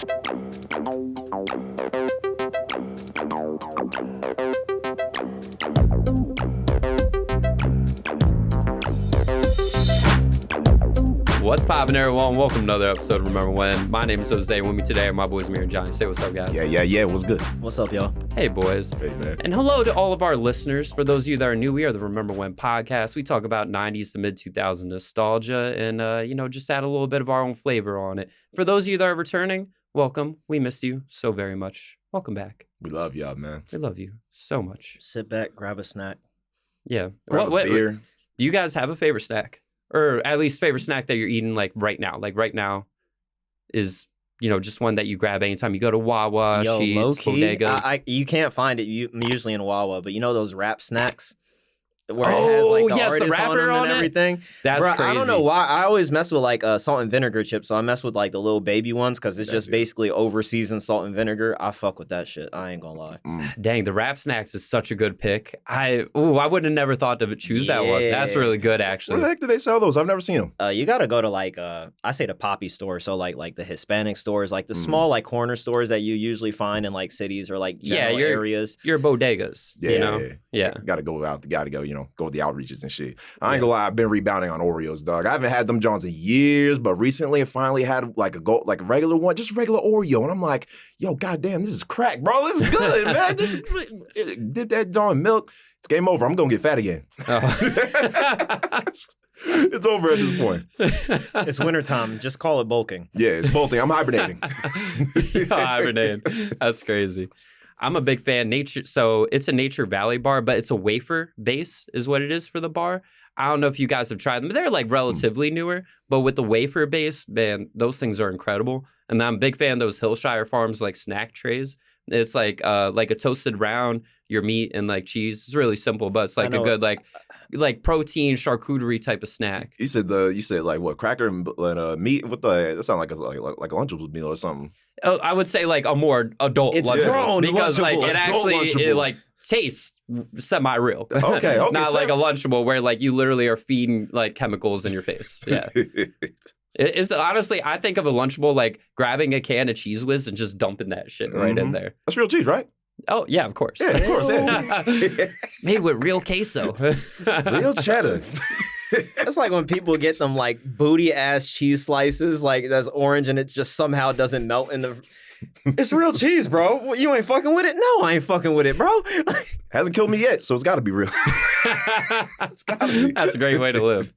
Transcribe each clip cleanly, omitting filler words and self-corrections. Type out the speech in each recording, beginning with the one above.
What's poppin', everyone? Welcome to another episode of Remember When. My name is Jose. With me today are my boys Amir and Johnny. Say what's up, guys. Yeah. What's good? What's up, y'all? Hey, boys. Hey, man. And hello to all of our listeners. For those of you that are new, we are the Remember When podcast. We talk about 90s to mid-2000s nostalgia and, just add a little bit of our own flavor on it. For those of you that are returning, welcome. We missed you so very much. Welcome back. We love y'all, man. We love you so much. Sit back, grab a snack. Yeah. Grab a beer. Do you guys have a favorite snack? Or at least favorite snack that you're eating like right now? Like right now is, just one that you grab anytime you go to Wawa, Sheetz, low-key, bodegas. you can't find it usually in Wawa, but you know those wrap snacks? Where it has like the artist the wrapper on them on and it? everything. That's Bruh, crazy. I don't know why. I always mess with like salt and vinegar chips, so I mess with like the little baby ones because it's just basically over-seasoned salt and vinegar. I fuck with that shit. I ain't gonna lie. Dang, the wrap snacks is such a good pick. I would have never thought to choose that one. That's really good, actually. Where the heck do they sell those? I've never seen them. You gotta go to like I say the poppy store, so like the Hispanic stores, like the small like corner stores that you usually find in like cities or like general areas. Your bodegas. Yeah. Gotta go with the outreaches and shit. I ain't gonna lie, I've been rebounding on Oreos, dog. I haven't had them Johns in years, but recently I finally had like a regular one, just regular Oreo, and I'm like, yo, goddamn, this is crack, bro. This is good, man. Dip that John in milk. It's game over. I'm gonna get fat again. Oh. It's over at this point. It's wintertime. Just call it bulking. Yeah, it's bolting. I'm hibernating. Hibernating. That's crazy. I'm a big fan. So it's a Nature Valley bar, but it's a wafer base is what it is for the bar. I don't know if you guys have tried them. They're like relatively newer, but with the wafer base, man, those things are incredible. And I'm a big fan of those Hillshire Farms like snack trays. It's like a toasted round, your meat and like cheese. It's really simple, but it's like a good like protein charcuterie type of snack. You said like what, cracker and meat with that sounds like a Lunchables meal or something. I would say like a more adult Lunchables because like it actually like tastes semi-real. Okay. Not like a Lunchable where like you literally are feeding like chemicals in your face. Yeah. It's honestly, I think of a Lunchable like grabbing a can of Cheese Whiz and just dumping that shit right in there. That's real cheese, right? Oh, yeah, of course. Yeah, of course. Yeah. Made with real queso. Real cheddar. It's like when people get them like booty-ass cheese slices, like that's orange and it just somehow doesn't melt in the... It's real cheese, bro. You ain't fucking with it? No, I ain't fucking with it, bro. Hasn't killed me yet, so it's got to be real. It's got to be. That's a great way to live.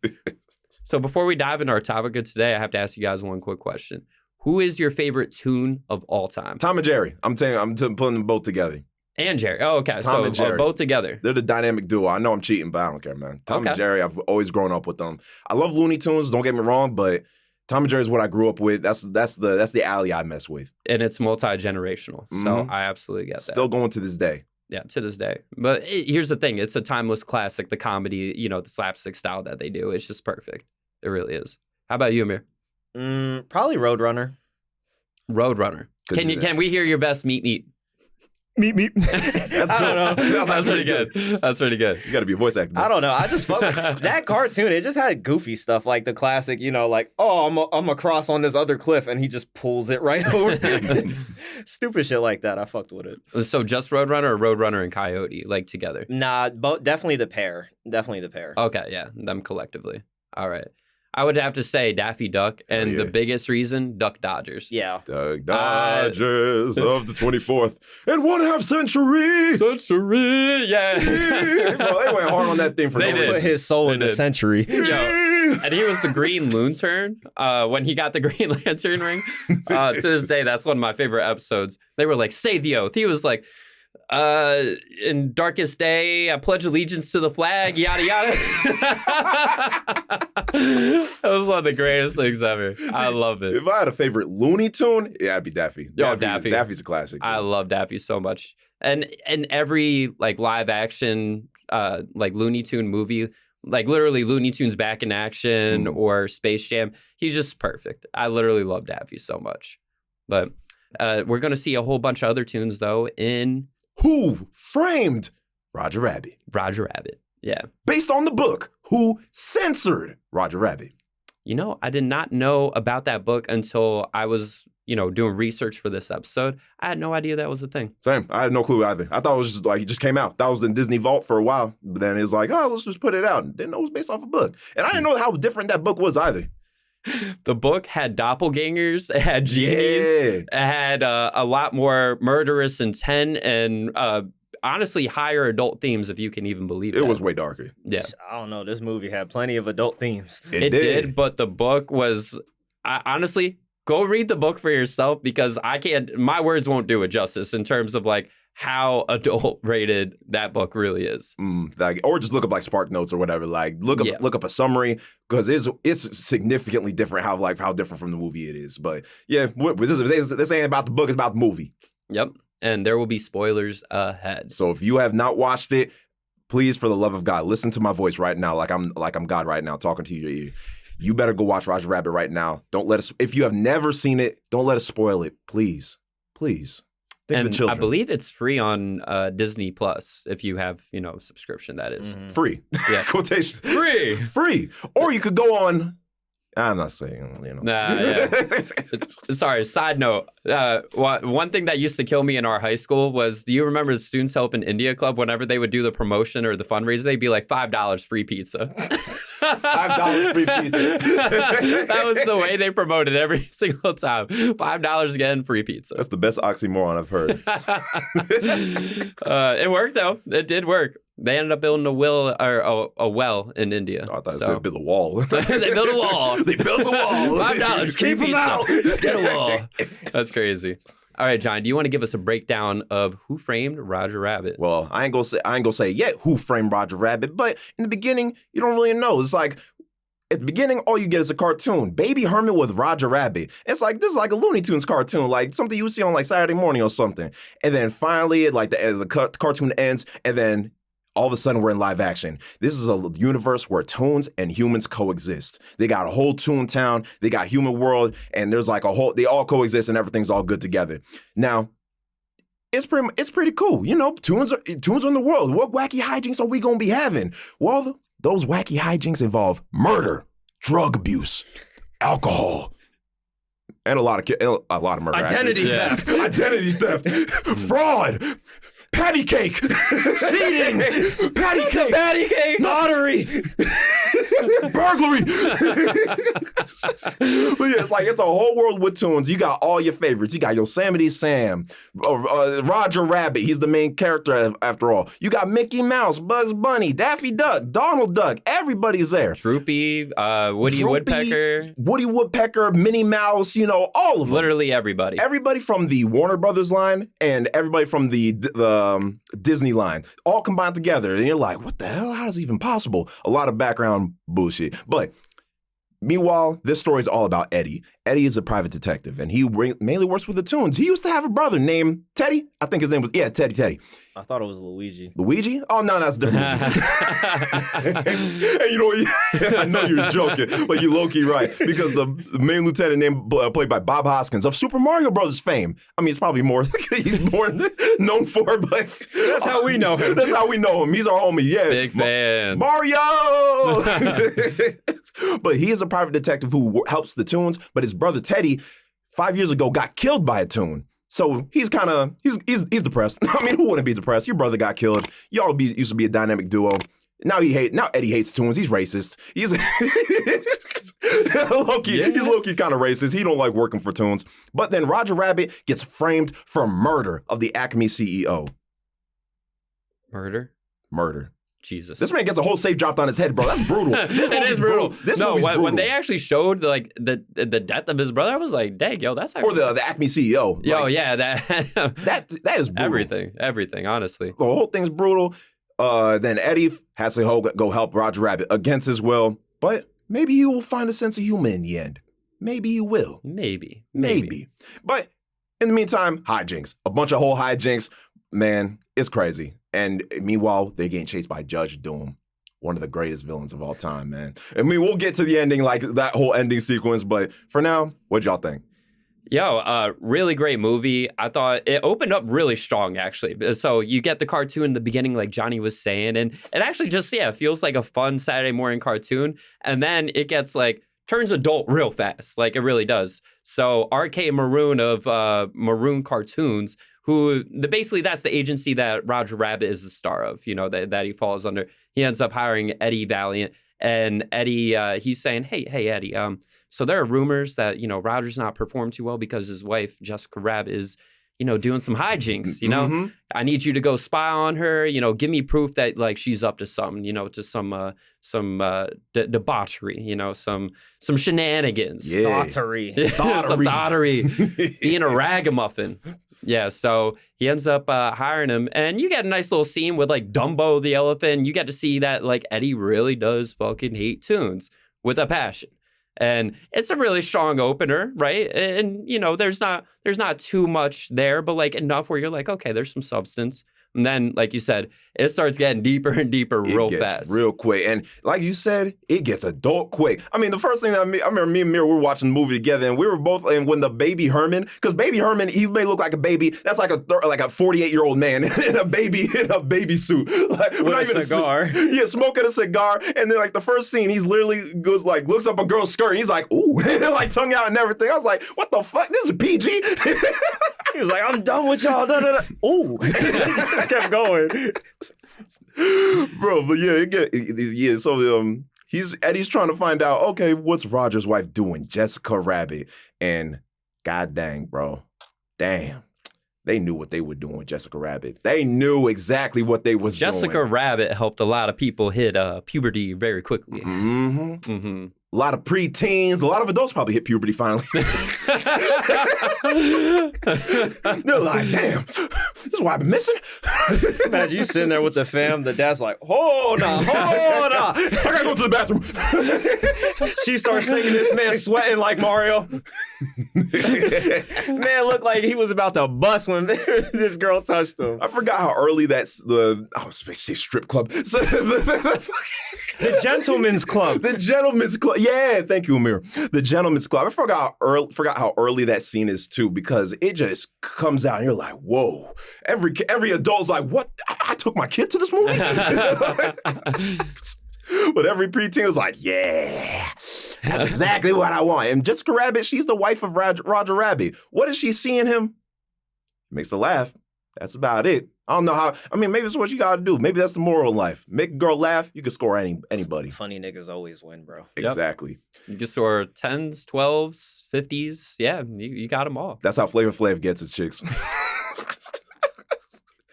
So before we dive into our topic of today, I have to ask you guys one quick question. Who is your favorite toon of all time? Tom and Jerry. I'm putting them both together. And Jerry. Oh, okay. Tom and Jerry. Both together. They're the dynamic duo. I know I'm cheating, but I don't care, man. Tom and Jerry, I've always grown up with them. I love Looney Tunes, don't get me wrong, but Tom and Jerry is what I grew up with. That's the alley I mess with. And it's multi-generational. So I absolutely get that. Still going to this day. Yeah, to this day. But here's the thing. It's a timeless classic, the comedy, the slapstick style that they do. It's just perfect. It really is. How about you, Amir? Probably Roadrunner. Roadrunner. Can we hear your best meat? Meat. That's good. That's pretty good. That's pretty good. You got to be a voice actor. I don't know. I just fuck with that cartoon. It just had goofy stuff like the classic, like, oh, I'm across on this other cliff and he just pulls it right over. Stupid shit like that. I fucked with it. So just Roadrunner or Roadrunner and Coyote, like together? Nah, definitely the pair. Okay, yeah, them collectively. All right. I would have to say Daffy Duck, and the biggest reason, Duck Dodgers. Yeah. Duck Dodgers of the 24th and 1/2 century. Yeah. Bro, they went hard on that thing for no reason. Put his soul in the century. Yo, and he was the Green Lantern when he got the Green Lantern ring. To this day, that's one of my favorite episodes. They were like, say the oath. He was like, in darkest day, I pledge allegiance to the flag, yada yada. That was one of the greatest things ever. I love it. If I had a favorite Looney Tune, it'd be Daffy. Daffy. Daffy's a classic. I love Daffy so much. And every like live action like Looney Tune movie, like literally Looney Tunes Back in Action or Space Jam, he's just perfect. I literally love Daffy so much. But we're going to see a whole bunch of other tunes though in Who Framed Roger Rabbit? Roger Rabbit. Yeah. Based on the book, Who Censored Roger Rabbit? You know, I did not know about that book until I was doing research for this episode, I had no idea that was a thing. Same. I had no clue either. I thought it was just like, it just came out. That was in Disney Vault for a while. But then it was like, oh, let's just put it out. Didn't know it was based off a book. And I didn't know how different that book was either. The book had doppelgangers, it had genies, it had a lot more murderous intent and honestly higher adult themes, if you can even believe it. It was way darker. Yeah. I don't know. This movie had plenty of adult themes. It did, but the book was, honestly, go read the book for yourself because my words won't do it justice in terms of like how adult rated that book really is. Or just look up like Spark Notes or whatever. Like look up a summary because it's significantly different how different from the movie it is. But yeah, this ain't about the book, it's about the movie. Yep. And there will be spoilers ahead. So if you have not watched it, please, for the love of God, listen to my voice right now, like I'm God right now, talking to your ear. You better go watch Roger Rabbit right now. Don't let us. If you have never seen it, don't let us spoil it, please, please. Think of the children. I believe it's free on Disney Plus if you have a subscription. That is free. Yeah, quotation. Free. Or you could go on. I'm not saying, Sorry, side note. One thing that used to kill me in our high school was, do you remember the Students Help in India Club? Whenever they would do the promotion or the fundraiser, they'd be like, $5 free pizza. $5 free pizza. That was the way they promoted every single time. $5 again, free pizza. That's the best oxymoron I've heard. It worked, though. It did work. They ended up building a well in India. Oh, I thought they built a wall. They built a wall. They built a wall. $5. Keep them out. Get a wall. That's crazy. All right, John, do you want to give us a breakdown of Who Framed Roger Rabbit? Well, I ain't gonna say yet Who Framed Roger Rabbit, but in the beginning, you don't really know. It's like at the beginning, all you get is a cartoon. Baby Hermit with Roger Rabbit. It's like, this is like a Looney Tunes cartoon, like something you would see on like Saturday morning or something. And then finally, like the cartoon ends, and then all of a sudden, we're in live action. This is a universe where toons and humans coexist. They got a whole toon town, they got human world, and there's like they all coexist and everything's all good together. Now, it's pretty cool. Toons are in the world. What wacky hijinks are we gonna be having? Well, those wacky hijinks involve murder, drug abuse, alcohol, and a lot of murder. Identity theft, fraud. Patty cake, cheating, patty cake, lottery, burglary. But yeah, it's a whole world with toons. You got all your favorites. You got Yosemite Sam, Roger Rabbit. He's the main character after all. You got Mickey Mouse, Bugs Bunny, Daffy Duck, Donald Duck. Everybody's there. Droopy, Woody Woodpecker, Minnie Mouse. All of them. Literally everybody. Everybody from the Warner Brothers line and everybody from the Disney line, all combined together. And you're like, what the hell? How is it even possible? A lot of background bullshit. But meanwhile, this story is all about Eddie. Eddie is a private detective, and he mainly works with the toons. He used to have a brother named Teddy. I think his name was, Teddy. I thought it was Luigi. Luigi? Oh, no, that's different. And I know you're joking, but you low-key right. Because the main lieutenant played by Bob Hoskins of Super Mario Brothers fame. I mean, it's probably more he's more known for, but that's how we know him. That's how we know him. He's our homie, yeah. Big fan. Mario! But he is a private detective who helps the toons, but his brother Teddy, 5 years ago, got killed by a toon. So he's depressed. I mean, who wouldn't be depressed? Your brother got killed. Y'all used to be a dynamic duo. Now Eddie hates toons. He's racist. He's low-key kind of racist. He don't like working for toons. But then Roger Rabbit gets framed for murder of the Acme CEO. Murder. Jesus. This man gets a whole safe dropped on his head, bro. That's brutal. It is brutal. When they actually showed the death of his brother, I was like, dang, yo, that's actually... Or the Acme CEO. Yo, yeah, that is brutal. Everything, honestly. The whole thing's brutal. Then Eddie has to go help Roger Rabbit against his will, but maybe he will find a sense of humor in the end. Maybe he will. Maybe. But in the meantime, hijinks. A bunch of whole hijinks. Man, it's crazy. And meanwhile, they're getting chased by Judge Doom, one of the greatest villains of all time, man. I mean, we'll get to the ending, like that whole ending sequence, but for now, what y'all think? Yo, really great movie. I thought it opened up really strong, actually. So you get the cartoon in the beginning, like Johnny was saying, and it actually just, feels like a fun Saturday morning cartoon. And then it gets like turns adult real fast. Like, it really does. So RK Maroon of Maroon Cartoons, basically that's the agency that Roger Rabbit is the star of, that he falls under. He ends up hiring Eddie Valiant, and Eddie, he's saying, hey, Eddie, so there are rumors that, Roger's not performed too well because his wife, Jessica Rabbit, is, doing some hijinks, Mm-hmm. I need you to go spy on her, give me proof that, like, she's up to something, to some debauchery, some shenanigans. Yeah. Daughtery. Some daughtery. Being a ragamuffin. Yeah, so he ends up hiring him, and you get a nice little scene with, like, Dumbo the elephant. You get to see that, like, Eddie really does fucking hate toons with a passion. And it's a really strong opener, right? And, there's not too much there, but, like, enough where you're like, okay, there's some substance. And then, like you said, it starts getting deeper and deeper real fast. Real quick. And like you said, it gets adult quick. I mean, the first thing I remember me and Mir, we were watching the movie together, and we were both, and when the baby Herman, because baby Herman, he may look like a baby. That's like a 48-year-old man in a baby suit. Like, With a cigar. Yeah, smoking a cigar. And then, like, the first scene, he's literally looks up a girl's skirt, and he's like, ooh, like tongue out and everything. I was like, what the fuck? This is PG? He was like, I'm done with y'all. Ooh. Just kept going. Bro, but yeah, so Eddie's trying to find out, okay, what's Roger's wife doing? Jessica Rabbit. And god dang, bro. Damn. They knew what they were doing with Jessica Rabbit. They knew exactly what they was doing. Jessica Rabbit helped a lot of people hit puberty very quickly. Mm-hmm. Mm-hmm. A lot of preteens, a lot of adults probably hit puberty finally. They're like, damn, this is why I've been missing. Imagine you sitting there with the fam, the dad's like, hold on. I gotta go to the bathroom. She starts singing, this man sweating like Mario. Man looked like he was about to bust when this girl touched him. I forgot how early I was supposed to say strip club. So, The Gentleman's Club. The Gentleman's Club. Yeah, thank you, Amir. The Gentleman's Club. I forgot how early that scene is too, because it just comes out and you're like, whoa. Every adult's like, what? I took my kid to this movie? But every preteen was like, yeah, that's exactly what I want. And Jessica Rabbit, she's the wife of Roger Rabbit. What does she see in him? Makes her laugh. That's about it. I don't know how. I mean, maybe it's what you gotta do. Maybe that's the moral in life. Make a girl laugh, you can score anybody. Funny niggas always win, bro. Exactly. You can score 10s, 12s, 50s. Yeah, you got them all. That's how Flavor Flav gets his chicks.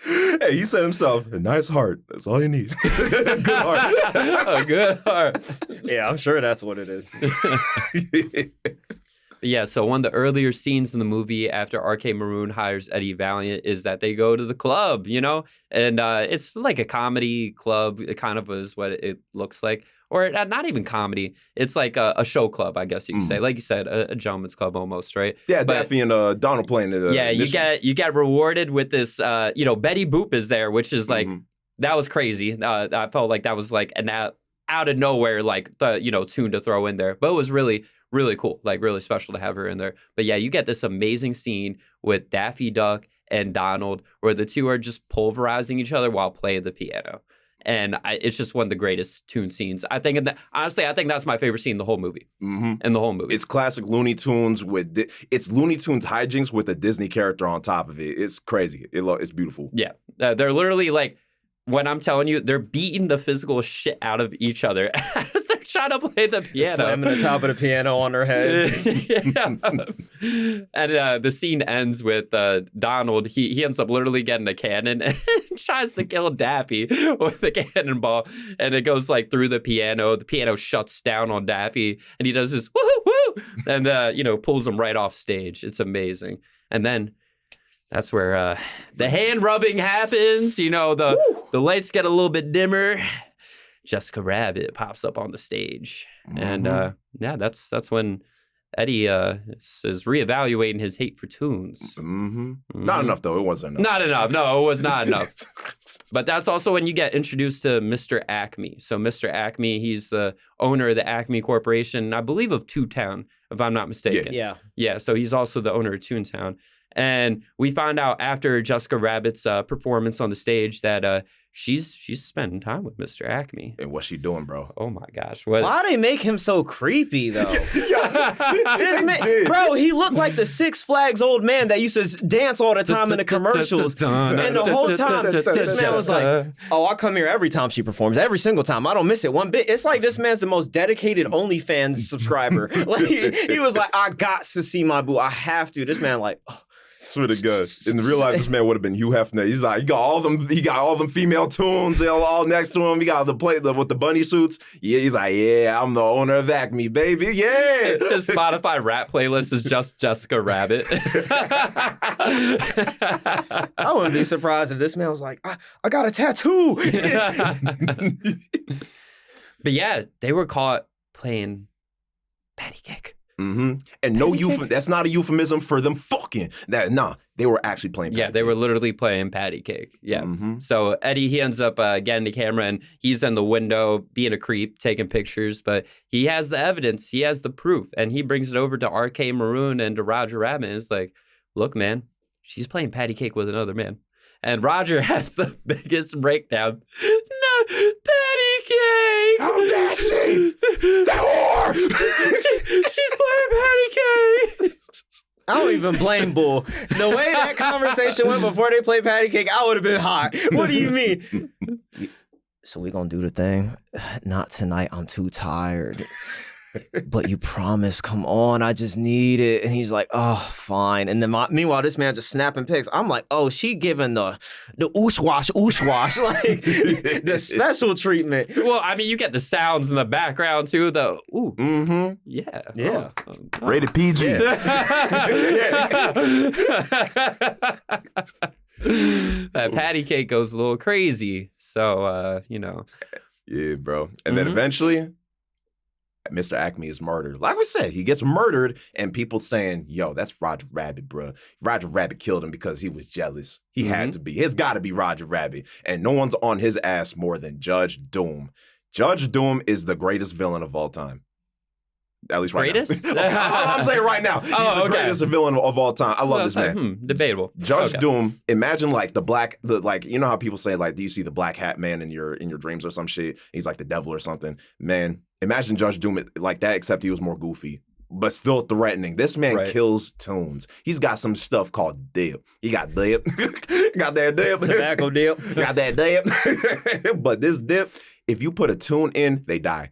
Hey, he said himself, a nice heart. That's all you need. Good heart. A good heart. Yeah, I'm sure that's what it is. Yeah, so one of the earlier scenes in the movie after RK Maroon hires Eddie Valiant is that they go to the club, And it's like a comedy club. It kind of is what it looks like. Or not even comedy. It's like a show club, I guess you could say. Like you said, a gentleman's club almost, right? Yeah, Daffy and Donald playing the yeah, you get rewarded with this, Betty Boop is there, which is like, that was crazy. I felt like that was like an out of nowhere, like, the, tune to throw in there. But it was really, really cool, like really special to have her in there. But yeah, you get this amazing scene with Daffy Duck and Donald where the two are just pulverizing each other while playing the piano. And it's just one of the greatest tune scenes. Honestly, I think that's my favorite scene in the whole movie. Mm-hmm. In the whole movie. It's classic Looney Tunes it's Looney Tunes hijinks with a Disney character on top of it. It's crazy. It's beautiful. Yeah. They're literally like, when I'm telling you, they're beating the physical shit out of each other as they're trying to play the piano. Slamming the top of the piano on their heads. And the scene ends with Donald. He ends up literally getting a cannon and tries to kill Daffy with a cannonball. And it goes like through the piano. The piano shuts down on Daffy. And he does this woo-hoo-woo. And, pulls him right off stage. It's amazing. And then that's where the hand rubbing happens. The lights get a little bit dimmer. Jessica Rabbit pops up on the stage. And that's when Eddie is reevaluating his hate for toons. Not enough, though. It wasn't enough. Not enough. No, it was not enough. But that's also when you get introduced to Mr. Acme. So Mr. Acme, he's the owner of the Acme Corporation, I believe of Toontown, if I'm not mistaken. Yeah. Yeah, so he's also the owner of Toontown. And we find out after Jessica Rabbit's performance on the stage that she's spending time with Mr. Acme. And what's she doing, bro? Oh my gosh. What? Why they make him so creepy though? This man, bro, he looked like the Six Flags old man that used to dance all the time in the commercials. And the whole time, this man was like, oh, I come here every time she performs, every single time. I don't miss it one bit. It's like this man's the most dedicated OnlyFans subscriber. Like he was like, I got to see my boo. I have to. This man like, oh. Swear to God. In real life, this man would have been Hugh Hefner. He's like, he got all them female tunes all next to him. He got with the bunny suits. Yeah, he's like, yeah, I'm the owner of Acme, baby. Yeah. His Spotify rap playlist is just Jessica Rabbit. I wouldn't be surprised if this man was like, I got a tattoo. But yeah, they were caught playing patty cake. Mm-hmm. And no that's not a euphemism for them fucking. They were actually playing patty they cake. were literally playing patty cake. Yeah. Mm-hmm. So Eddie, he ends up getting the camera and he's in the window being a creep, taking pictures, but he has the evidence, he has the proof, and he brings it over to RK Maroon and to Roger Rabbit and is like, look, man, she's playing patty cake with another man. And Roger has the biggest breakdown. No, patty cake! How dare she? That whore! She's playing patty cake! I don't even blame Bull. The way that conversation went before they played patty cake, I would have been hot. What do you mean? So we gonna do the thing? Not tonight, I'm too tired. But you promised, come on, I just need it. And he's like, oh, fine. And then meanwhile, this man just snapping pics. I'm like, oh, she giving the oosh wash, like the special treatment. Well, I mean, you get the sounds in the background too, though. Ooh. Mm-hmm. Yeah. Yeah. Rated PG. That patty cake goes a little crazy. So, Yeah, bro. And then eventually, Mr. Acme is murdered. Like we said, he gets murdered, and people saying, yo, that's Roger Rabbit, bro. Roger Rabbit killed him because he was jealous. He had to be. It's got to be Roger Rabbit. And no one's on his ass more than Judge Doom. Judge Doom is the greatest villain of all time. At least right greatest? now. Okay, I'm saying right now. He's the greatest villain of all time. I love this man. Debatable. Judge Doom, imagine like you know how people say, like, do you see the black hat man in your dreams or some shit? He's like the devil or something. Man, imagine Judge Doom like that, except he was more goofy, but still threatening. This man kills tunes. He's got some stuff called dip. He got dip. Got that dip. Tobacco dip. Got that dip. But this dip, if you put a tune in, they die.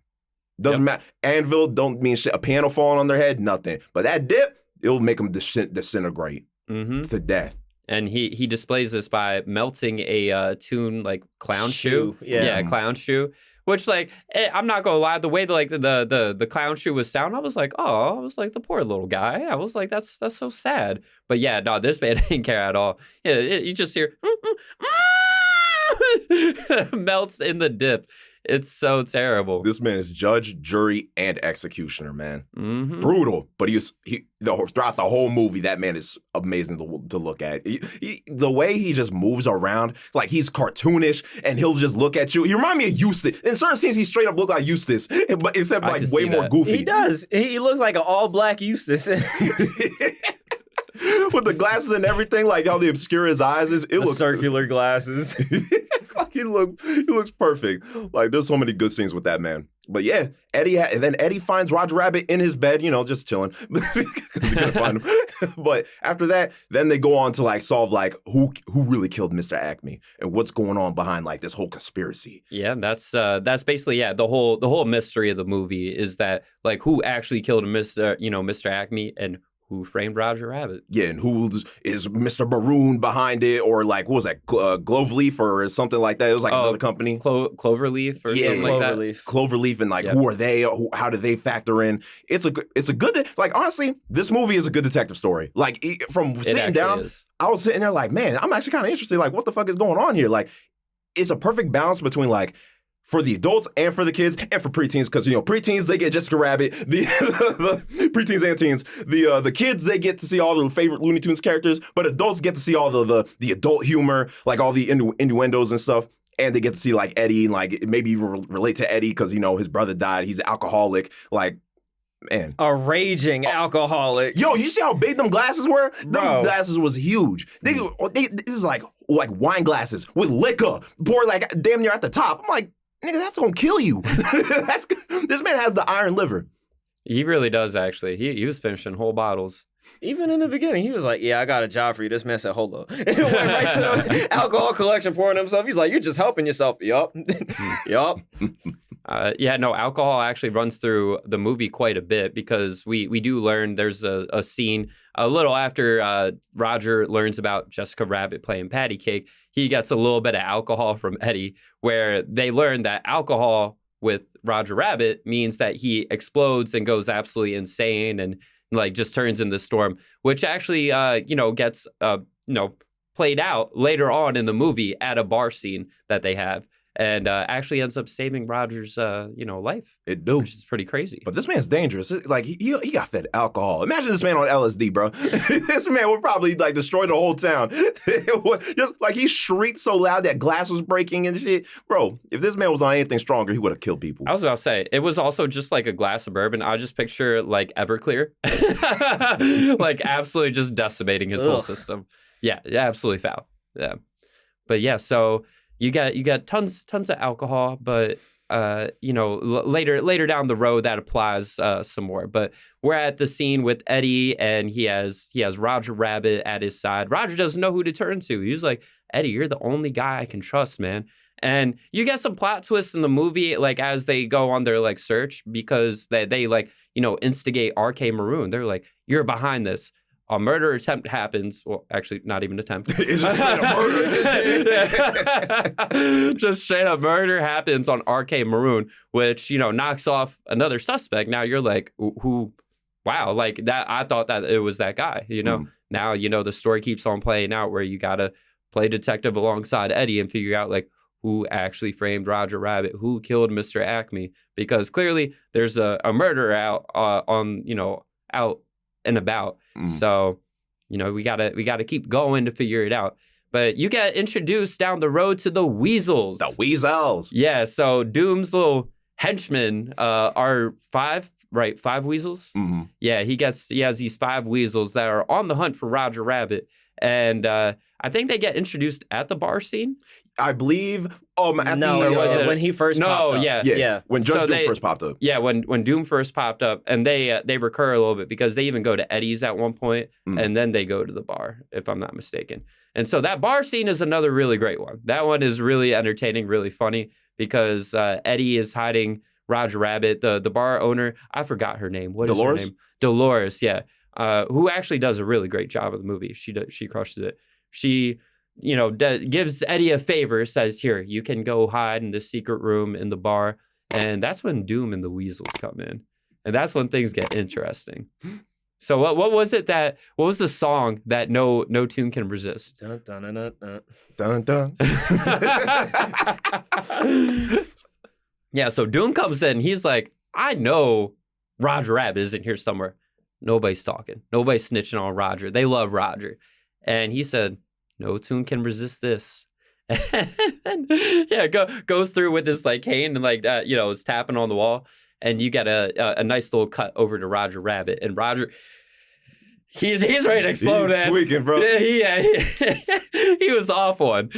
Doesn't matter. Anvil don't mean shit. A piano falling on their head, nothing. But that dip, it'll make them disintegrate to death. And he displays this by melting a tune like clown shoe. Yeah, clown shoe. Which, like, I'm not gonna lie, the way the clown shoe was sound, I was like, the poor little guy. I was like, that's so sad. But yeah, no, this man didn't care at all. Yeah, you just hear melts in the dip. It's so terrible. This man is judge, jury, and executioner, man. Brutal. But throughout the whole movie, that man is amazing to look at. The way he just moves around, like he's cartoonish, and he'll just look at you. He reminds me of Eustace. In certain scenes, he straight up looks like Eustace, but except like way more goofy. He does. He looks like an all-black Eustace. With the glasses and everything, like how they obscure his eyes is. It looks circular glasses. Like he looks perfect. Like there's so many good scenes with that man. But yeah, Eddie finds Roger Rabbit in his bed, just chilling. He couldn't find him. But after that, then they go on to like solve like who really killed Mr. Acme and what's going on behind like this whole conspiracy. Yeah, that's basically the whole mystery of the movie is that like who actually killed Mr. Acme and who framed Roger Rabbit. Yeah, and who is Mr. Maroon behind it, or like, what was that, Cloveleaf or something like that? It was like another company. Cloverleaf or something like that. Cloverleaf, and like, who are they? How do they factor in? It's a good, like, honestly, this movie is a good detective story. Like, from sitting down, I was sitting there like, man, I'm actually kind of interested. Like, what the fuck is going on here? Like, it's a perfect balance between like, for the adults and for the kids and for preteens, because preteens they get Jessica Rabbit, the preteens and teens, the kids they get to see all their favorite Looney Tunes characters, but adults get to see all the adult humor, like all the innuendos and stuff, and they get to see like Eddie and like maybe even relate to Eddie because his brother died, he's an alcoholic, like Man. A raging alcoholic. Yo, you see how big them glasses were? Bro. Them glasses was huge. This is like wine glasses with liquor poured like damn near at the top. I'm like, nigga, that's gonna kill you. This man has the iron liver. He really does, actually. He was finishing whole bottles. Even in the beginning, he was like, yeah, I got a job for you. This man said, hold up. And went right to the alcohol collection, pouring himself. He's like, you're just helping yourself. Yup. Yup. Alcohol actually runs through the movie quite a bit because we do learn there's a scene a little after Roger learns about Jessica Rabbit playing patty cake. He gets a little bit of alcohol from Eddie where they learn that alcohol with Roger Rabbit means that he explodes and goes absolutely insane and like just turns into storm, which actually, gets, played out later on in the movie at a bar scene that they have. And actually ends up saving Roger's, life. It do. Which is pretty crazy. But this man's dangerous. Like, he got fed alcohol. Imagine this man on LSD, bro. This man would probably, like, destroy the whole town. Just, like, he shrieked so loud that glass was breaking and shit. Bro, if this man was on anything stronger, he would have killed people. I was about to say, it was also just like a glass of bourbon. I just picture, like, Everclear. Like, absolutely just decimating his whole system. Yeah, absolutely foul. Yeah. But, yeah, so... You got tons of alcohol, but later down the road that applies some more. But we're at the scene with Eddie, and he has Roger Rabbit at his side. Roger doesn't know who to turn to. He's like, Eddie, you're the only guy I can trust, man. And you get some plot twists in the movie, like as they go on their like search, because they like instigate RK Maroon. They're like, you're behind this. A murder attempt happens. Well, actually, not even attempt. It's just straight up murder. Just straight up murder happens on RK Maroon, which, knocks off another suspect. Now you're like, who? Wow, like that. I thought that it was that guy, Now, the story keeps on playing out where you got to play detective alongside Eddie and figure out like who actually framed Roger Rabbit, who killed Mr. Acme, because clearly there's a murder out out and about. So, we gotta keep going to figure it out. But you get introduced down the road to the Weasels. The Weasels. Yeah, so Doom's little henchmen are five Weasels? Mm-hmm. Yeah, he has these 5 Weasels that are on the hunt for Roger Rabbit. And I think they get introduced at the bar scene. I believe. When he first popped up. Yeah. When Doom first popped up. Yeah, when Doom first popped up, and they recur a little bit because they even go to Eddie's at one point, and then they go to the bar, if I'm not mistaken. And so that bar scene is another really great one. That one is really entertaining, really funny, because Eddie is hiding Roger Rabbit, the bar owner. I forgot her name. What Dolores? is her name? Dolores, yeah. Who actually does a really great job of the movie. She crushes it. She, gives Eddie a favor, says, here, you can go hide in the secret room in the bar. And that's when Doom and the Weasels come in. And that's when things get interesting. So what was the song that no tune can resist? Dun, dun, dun, dun, dun. Dun, dun. Yeah, so Doom comes in. He's like, I know Roger Rabbit is in here somewhere. Nobody's talking. Nobody's snitching on Roger. They love Roger. And he said, no tune can resist this. And yeah, goes through with this like cane and like, is tapping on the wall. And you get a nice little cut over to Roger Rabbit. And Roger, he's ready to explode. He's tweaking, bro. Yeah, he was off one.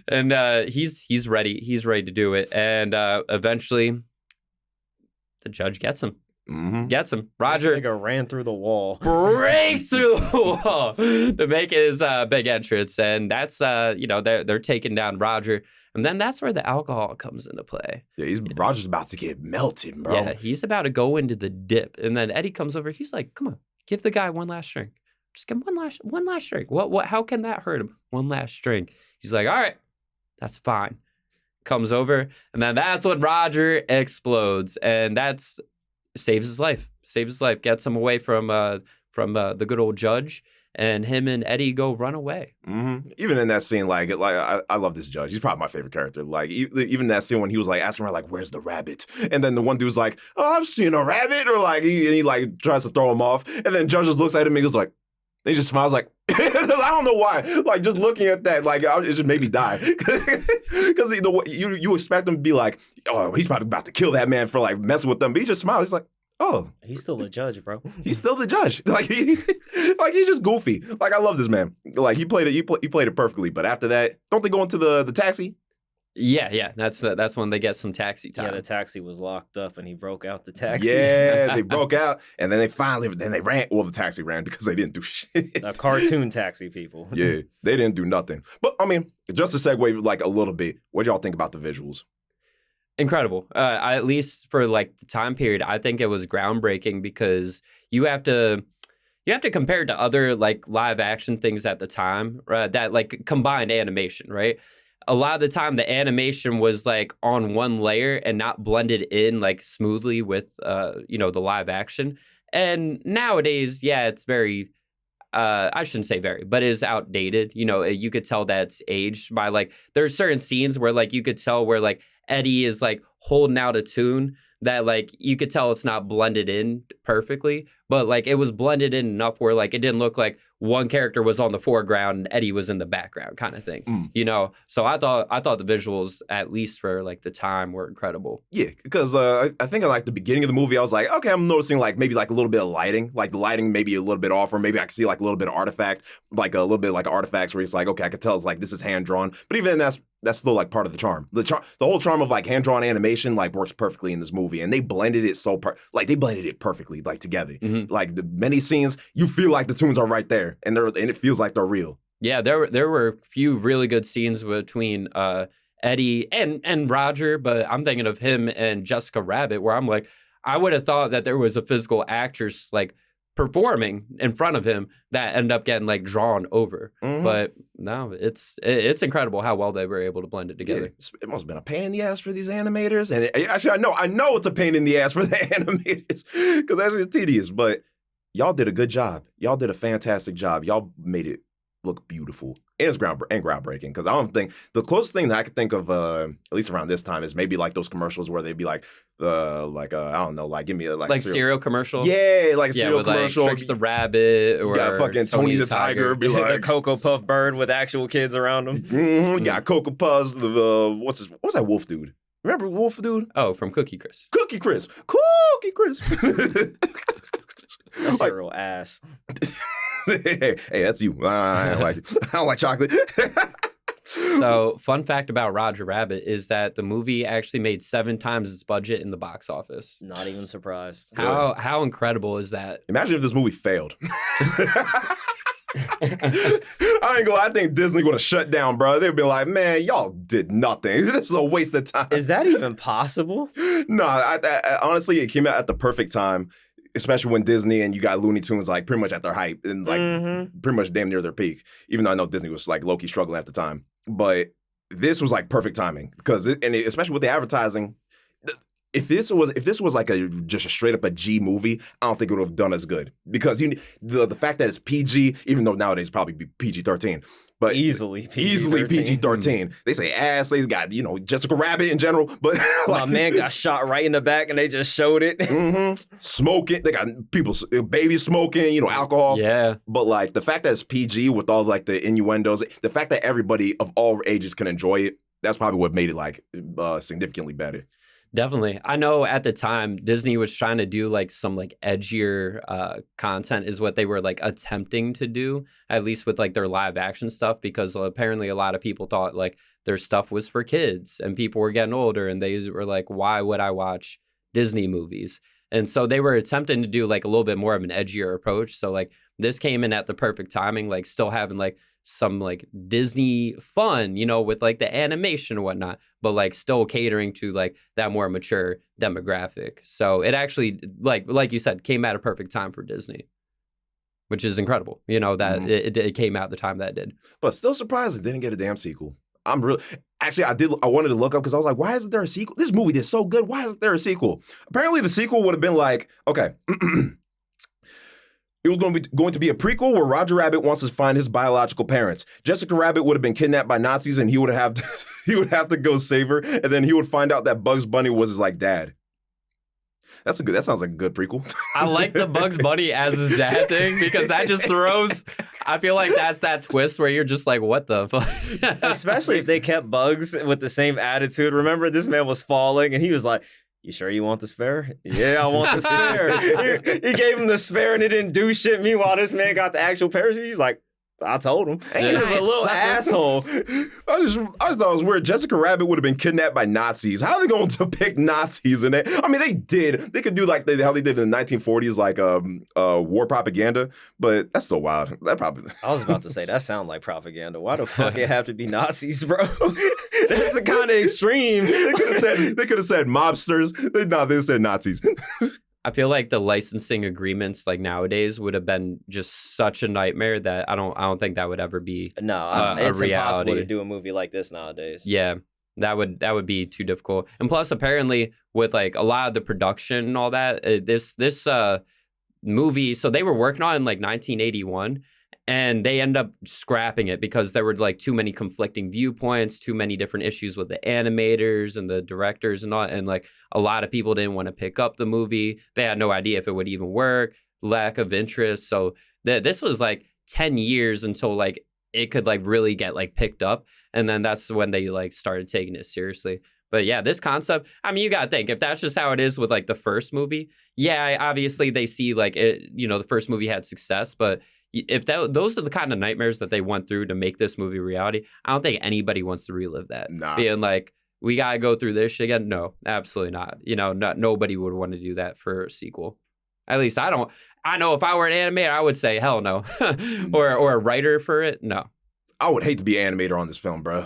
And he's ready. He's ready to do it. And eventually, the judge gets him. Mm-hmm. Gets him. Roger This nigga ran through the wall. breaks through the wall to make his big entrance. And that's, they're taking down Roger. And then that's where the alcohol comes into play. Yeah, Roger's about to get melted, bro. Yeah, he's about to go into the dip. And then Eddie comes over. He's like, come on, give the guy one last drink. Just give him one last drink. What? How can that hurt him? One last drink. He's like, all right, that's fine. Comes over. And then that's when Roger explodes. And that's... saves his life, gets him away from the good old judge, and him and Eddie go run away. Mm-hmm. Even in that scene, like I love this judge. He's probably my favorite character. Like even that scene when he was like asking her like, "Where's the rabbit?" And then the one dude's like, "Oh, I've seen a rabbit," or like he like tries to throw him off, and then judge just looks at him and goes like, he just smiles like, I don't know why. Like just looking at that, like it just made me die because you expect him to be like, oh, he's probably about to kill that man for like messing with them, but he just smiles. He's like, Oh, He's still a judge, bro. he's still the judge. Like he's just goofy. Like I love this man. Like he played it. He played it perfectly. But after that, don't they go into the taxi? Yeah. That's when they get some taxi time. Yeah, the taxi was locked up and he broke out the taxi. Yeah, they broke out, and then they ran. Well, the taxi ran because they didn't do shit. A cartoon taxi, people. Yeah, they didn't do nothing. But I mean, just to segue like a little bit, what y'all think about the visuals? Incredible. At least for like the time period, I think it was groundbreaking because you have to compare it to other like live action things at the time, right? That like combined animation, right? A lot of the time the animation was like on one layer and not blended in like smoothly with the live action. And nowadays, yeah, it's very I shouldn't say very, but it is outdated. You could tell that it's aged by like there's certain scenes where like you could tell where like Eddie is like holding out a tune that like you could tell it's not blended in perfectly, but like it was blended in enough where like it didn't look like one character was on the foreground and Eddie was in the background kind of thing. So I thought the visuals, at least for like the time, were incredible. Yeah, because I think at like the beginning of the movie, I was like, okay, I'm noticing like maybe like a little bit of lighting, like the lighting maybe a little bit off, or maybe I can see like a little bit of artifact, like a little bit like artifacts where it's like, okay, I could tell it's like this is hand drawn, but even that's still like part of the charm. The whole charm of like hand drawn animation like works perfectly in this movie, and they blended it they blended it perfectly like together. Like the many scenes, you feel like the tunes are right there, and it feels like they're real. Yeah, there were a few really good scenes between Eddie and Roger, but I'm thinking of him and Jessica Rabbit, where I'm like, I would have thought that there was a physical actress like performing in front of him that ended up getting like drawn over. But no, it's incredible how well they were able to blend it together. Yeah, it must have been a pain in the ass for these animators, and actually I know it's a pain in the ass for the animators because that's just tedious. But y'all did a good job. Y'all did a fantastic job. Y'all made it look beautiful. And it's groundbreaking, because I don't think the closest thing that I could think of, at least around this time, is maybe like those commercials where they'd be like, I don't know, like give me a like cereal commercial. Yeah, like a cereal with, commercial. Like, Tricks the Rabbit, or got fucking Tony the Tiger, be like the Cocoa Puff bird with actual kids around him. Got Cocoa Puffs. What's that wolf dude? Remember Wolf dude? Oh, from Cookie Crisp. Cookie Crisp. That's a real ass. Hey, that's you. I don't like chocolate. So, fun fact about Roger Rabbit is that the movie actually made 7 times its budget in the box office. Not even surprised. How incredible is that? Imagine if this movie failed. I think Disney would have shut down, bro. They'd be like, man, y'all did nothing. This is a waste of time. Is that even possible? No, I honestly, it came out at the perfect time. Especially when Disney and you got Looney Tunes like pretty much at their hype and like pretty much damn near their peak. Even though I know Disney was like low-key struggling at the time. But this was like perfect timing because especially with the advertising, if this was like just a straight up a G movie, I don't think it would have done as good because the fact that it's PG, even though nowadays it'd probably be PG-13, but easily PG-13. They say ass. They got Jessica Rabbit in general, but my man got shot right in the back and they just showed it. Smoking. They got babies smoking. Alcohol. Yeah. But like the fact that it's PG with all like the innuendos, the fact that everybody of all ages can enjoy it, that's probably what made it like significantly better. Definitely. I know at the time Disney was trying to do like some like edgier content is what they were like attempting to do, at least with like their live action stuff, because apparently a lot of people thought like their stuff was for kids and people were getting older and they were like, why would I watch Disney movies? And so they were attempting to do like a little bit more of an edgier approach. So like this came in at the perfect timing, like still having like some like Disney fun, with like the animation and whatnot, but like still catering to like that more mature demographic. So it actually, like you said, came at a perfect time for Disney, which is incredible, that it came out the time that it did. But still surprised it didn't get a damn sequel. I'm really... Actually, I wanted to look up because I was like, why isn't there a sequel? This movie did so good. Why isn't there a sequel? Apparently the sequel would have been like, okay... It was going to be a prequel where Roger Rabbit wants to find his biological parents. Jessica Rabbit would have been kidnapped by Nazis, and he would have to go save her, and then he would find out that Bugs Bunny was his like dad. That sounds like a good prequel. I like the Bugs Bunny as his dad thing because that just throws. I feel like that's that twist where you're just like, what the fuck? Especially if they kept Bugs with the same attitude. Remember, this man was falling, and he was like, You sure you want the spare? Yeah, I want the spare. He gave him the spare and it didn't do shit. Meanwhile, this man got the actual parachute. He's like, I told him. He was a little asshole. I just thought it was weird. Jessica Rabbit would have been kidnapped by Nazis. How are they going to depict Nazis in it? I mean, they did. They could do like how they did in the 1940s, like war propaganda. But that's so wild. That probably. I was about to say that sounds like propaganda. Why the fuck it have to be Nazis, bro? That's the kind of extreme. They could have said mobsters. They said Nazis. I feel like the licensing agreements like nowadays would have been just such a nightmare that I don't think that would ever be it's reality. impossible to do a movie like this nowadays. Yeah, that would be too difficult. And plus, apparently, with like a lot of the production and all that, this movie, so they were working on it in like 1981. And they end up scrapping it because there were like too many conflicting viewpoints, too many different issues with the animators and the directors and all. And like a lot of people didn't want to pick up the movie. They had no idea if it would even work, lack of interest. So this was like 10 years until like it could like really get like picked up. And then that's when they like started taking it seriously. But yeah, this concept, I mean, you got to think, if that's just how it is with like the first movie, yeah, obviously they see like it, the first movie had success, but if those are the kind of nightmares that they went through to make this movie reality, I don't think anybody wants to relive that. Nah. Being like, we got to go through this shit again. No, absolutely not. Nobody would want to do that for a sequel. At least I don't. I know if I were an animator, I would say, hell no. or a writer for it, no. I would hate to be an animator on this film, bro.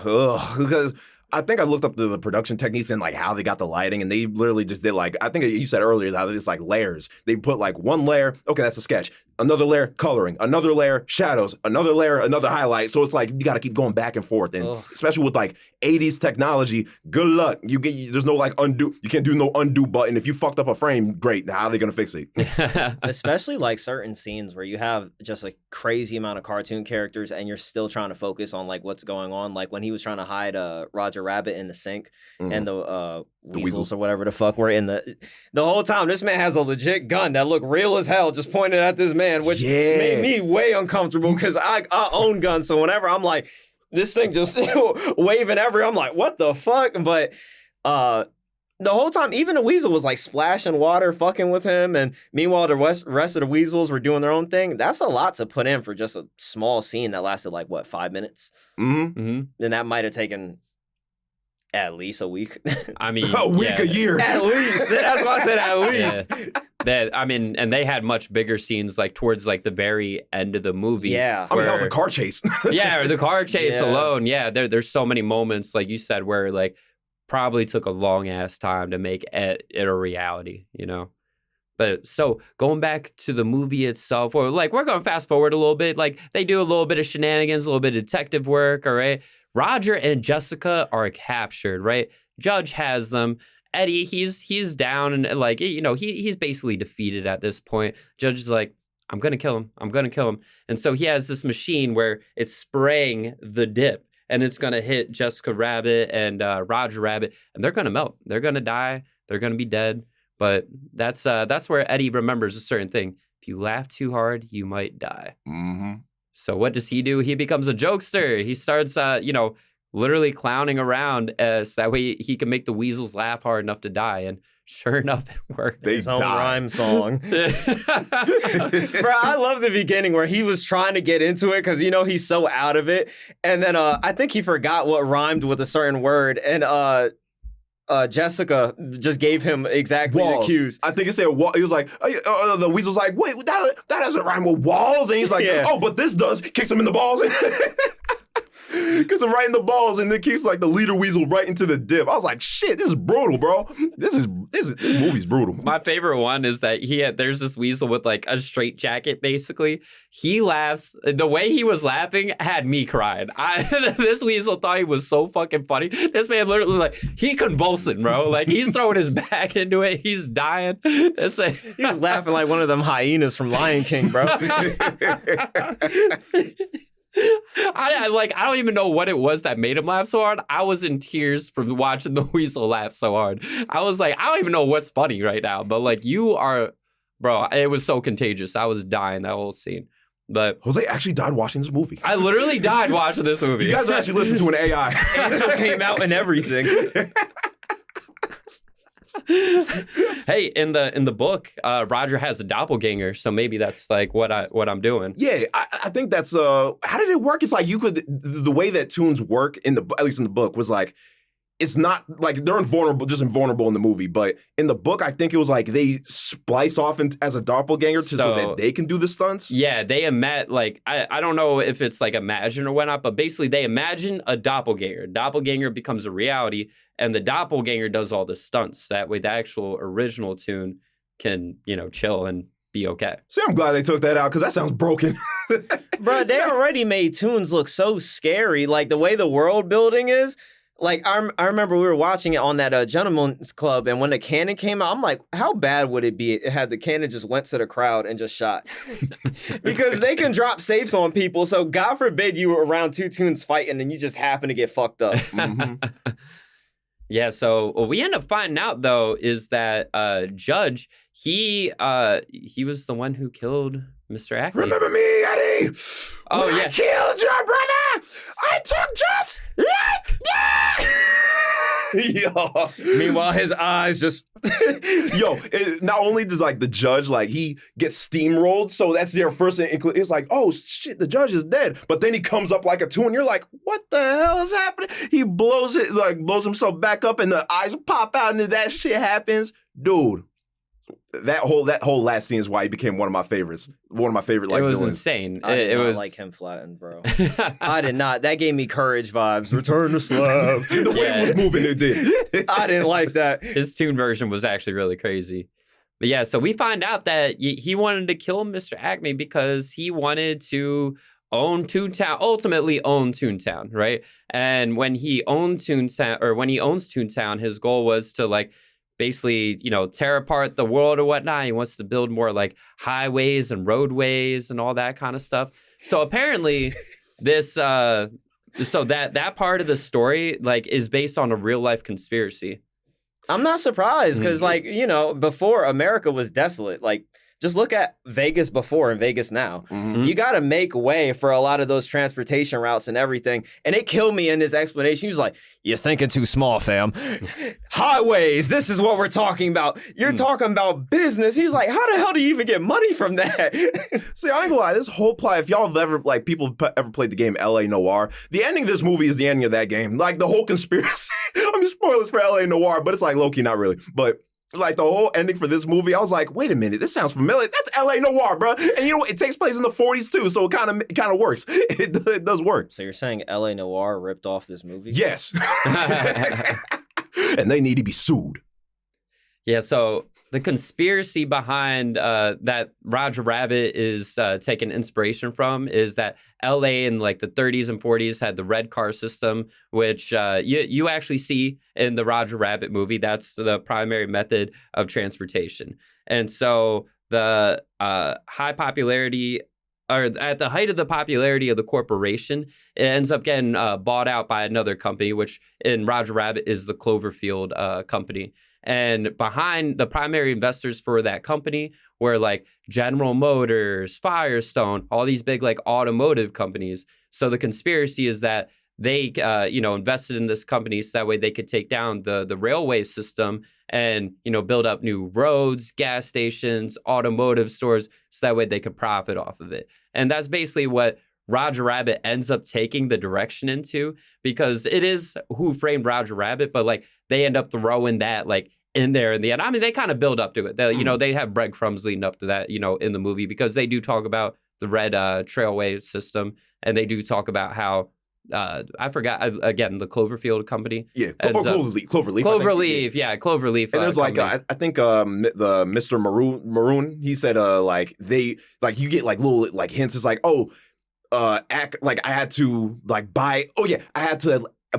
Because I think I looked up the production techniques and like how they got the lighting, and they literally just did like, I think you said earlier that it's like layers. They put like one layer, okay, that's a sketch. Another layer, coloring. Another layer, shadows. Another layer, another highlight. So it's like you got to keep going back and forth, and especially with like 80s technology, good luck. There's no like undo. You can't do no undo button. If you fucked up a frame, great. How are they gonna fix it? Especially like certain scenes where you have just a crazy amount of cartoon characters, and you're still trying to focus on like what's going on. Like when he was trying to hide Roger Rabbit in the sink, and the weasels or whatever the fuck were in the whole time. This man has a legit gun that looked real as hell, just pointed at this man, which made me way uncomfortable because I own guns. So whenever I'm like, this thing just waving everywhere, I'm like, what the fuck? But the whole time, even the weasel was like splashing water, fucking with him. And meanwhile, the rest of the weasels were doing their own thing. That's a lot to put in for just a small scene that lasted like, 5 minutes? Mm-hmm. Then that might have taken at least a week. I mean, a week, a year. At least. That's why I said at least. Yeah. And they had much bigger scenes like towards like the very end of the movie. Yeah. I mean, hell, the car chase. Yeah, or the car chase alone. Yeah, there's so many moments, like you said, where like probably took a long ass time to make it a reality, But so going back to the movie itself, or like we're going to fast forward a little bit. Like they do a little bit of shenanigans, a little bit of detective work. All right. Roger and Jessica are captured, right? Judge has them. Eddie, he's down and like, he's basically defeated at this point. Judge is like, I'm going to kill him. I'm going to kill him. And so he has this machine where it's spraying the dip and it's going to hit Jessica Rabbit and Roger Rabbit and they're going to melt. They're going to die. They're going to be dead. But that's where Eddie remembers a certain thing. If you laugh too hard, you might die. Mm-hmm. So what does he do? He becomes a jokester. He starts, literally clowning around so that way he can make the weasels laugh hard enough to die. And sure enough, it worked. His own rhyme song. Bro, I love the beginning where he was trying to get into it because, he's so out of it. And then I think he forgot what rhymed with a certain word. And Jessica just gave him exactly walls. The cues. I think it said wall. He was like, the weasel's like, wait, that doesn't rhyme with walls. And he's like, oh, but this does. Kicks him in the balls. Kicks him right in the balls, and then kicks like the leader weasel right into the dip. I was like, shit, this is brutal, bro. This movie's brutal. My favorite one is that there's this weasel with like a straight jacket, basically. He laughs. The way he was laughing had me crying. This weasel thought he was so fucking funny. This man literally like, he convulsing, bro. Like he's throwing his back into it. He's dying. He was laughing like one of them hyenas from Lion King, bro. I don't even know what it was that made him laugh so hard. I was in tears from watching the weasel laugh so hard. I was like, I don't even know what's funny right now. But like, you are, bro, it was so contagious. I was dying that whole scene. But Jose actually died watching this movie. I literally died watching this movie. You guys are actually listening to an AI. Angel came out and everything. Hey, in the book, Roger has a doppelganger, so maybe that's like what I'm doing. Yeah, I think that's how did it work? It's like you could the way that toons work at least in the book was like it's not like they're invulnerable in the movie, but in the book, I think it was like they splice off as a doppelganger so that they can do the stunts. Yeah, they like I don't know if it's like imagine or whatnot, but basically they imagine a doppelganger. Doppelganger becomes a reality, and the doppelganger does all the stunts. That way, the actual original toon can chill and be okay. See, I'm glad they took that out because that sounds broken. Bro, they already made toons look so scary. Like the way the world building is. Like, I remember we were watching it on that Gentleman's Club, and when the cannon came out, I'm like, how bad would it be had the cannon just went to the crowd and just shot? Because they can drop safes on people, so God forbid you were around two toons fighting and you just happen to get fucked up. Mm-hmm. Yeah, so what we end up finding out, though, is that Judge, he was the one who killed Mr. Acme. Remember me, Eddie? Oh, when yeah. I killed your brother, I took just like that. Yo. Meanwhile, his eyes just... Yo, not only does like the judge, like he gets steamrolled, so that's their first it's like, oh shit, the judge is dead. But then he comes up like a toon, you're like, what the hell is happening? He blows himself back up and the eyes pop out and that shit happens. Dude. That whole last scene is why he became one of my favorites. One of my favorite like villains. It was villains. insane. It was like him flattened, bro. I did not. That gave me Courage vibes. Return to Slav. The way it was moving, it did. I didn't like that. His toon version was actually really crazy. But yeah, so we find out that he wanted to kill Mr. Acme because he wanted to own Toontown, ultimately own Toontown, right? And when he owns Toontown, his goal was to like basically, tear apart the world or whatnot. He wants to build more like highways and roadways and all that kind of stuff. So apparently this, so that part of the story like is based on a real life conspiracy. I'm not surprised because before America was desolate, like just look at Vegas before and Vegas now. Mm-hmm. You got to make way for a lot of those transportation routes and everything. And it killed me in his explanation. He was like, you're thinking too small, fam. Highways, this is what we're talking about. You're talking about business. He's like, how the hell do you even get money from that? See, I ain't gonna lie, this whole plot, if y'all have ever, like, people ever played the game L.A. Noire, the ending of this movie is the ending of that game. Like, the whole conspiracy. I mean, spoilers for L.A. Noire, but it's like, low-key, not really. But like the whole ending for this movie, I was like, wait a minute, this sounds familiar. That's L.A. Noire, bro. And you know what? It takes place in the 40s too, so it kind of works. It does work. So you're saying L.A. Noire ripped off this movie? Yes. And they need to be sued. Yeah, so the conspiracy behind that Roger Rabbit is taking inspiration from is that LA in like the 30s and 40s had the red car system, which you actually see in the Roger Rabbit movie. That's the primary method of transportation. And so the high popularity, or at the height of the popularity of the corporation, it ends up getting bought out by another company, which in Roger Rabbit is the Cloverfield company. And behind the primary investors for that company were like General Motors, Firestone, all these big like automotive companies. So the conspiracy is that they, invested in this company so that way they could take down the railway system and, build up new roads, gas stations, automotive stores, so that way they could profit off of it. And that's basically what Roger Rabbit ends up taking the direction into, because it is Who Framed Roger Rabbit, but like they end up throwing that like in there in the end. I mean, they kind of build up to it. They have breadcrumbs leading up to that, in the movie, because they do talk about the red trailway system, and they do talk about how I forgot again the Cloverfield company. Yeah, Cloverleaf. Cloverleaf, yeah, Cloverleaf. And there's like I think the Mr. Maroon. He said they like you get like little like hints. It's like I had to